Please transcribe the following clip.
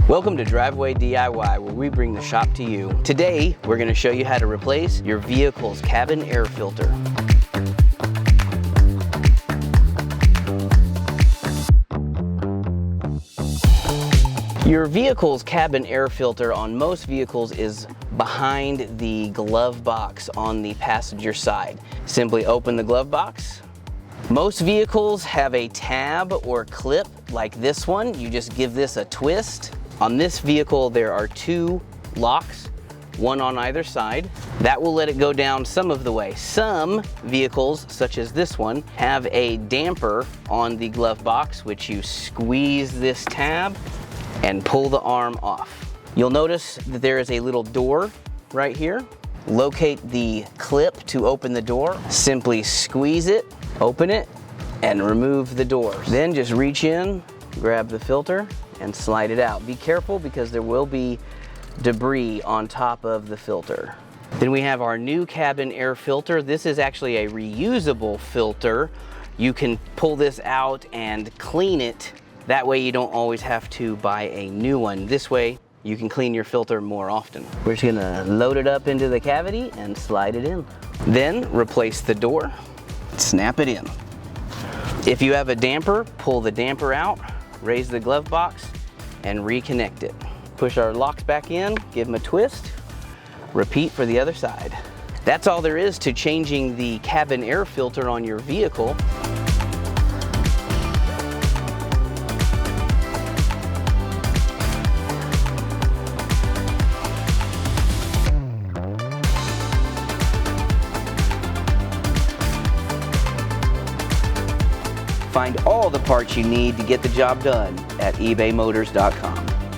Welcome to Driveway DIY, where we bring the shop to you. Today, we're going to show you how to replace your vehicle's cabin air filter. Your vehicle's cabin air filter on most vehicles is behind the glove box on the passenger side. Simply open the glove box. Most vehicles have a tab or clip like this one. You just give this a twist. On this vehicle, there are two locks, one on either side. That will let it go down some of the way. Some vehicles, such as this one, have a damper on the glove box, which you squeeze this tab and pull the arm off. You'll notice that there is a little door right here. Locate the clip to open the door. Simply squeeze it, open it, and remove the door. Then just reach in, grab the filter, and slide it out. Be careful because there will be debris on top of the filter. Then we have our new cabin air filter. This is actually a reusable filter. You can pull this out and clean it. That way you don't always have to buy a new one. This way you can clean your filter more often. We're just gonna load it up into the cavity and slide it in. Then replace the door, snap it in. If you have a damper, pull the damper out, raise the glove box, and reconnect it. Push our locks back in, give them a twist, repeat for the other side. That's all there is to changing the cabin air filter on your vehicle. Find all the parts you need to get the job done at ebaymotors.com.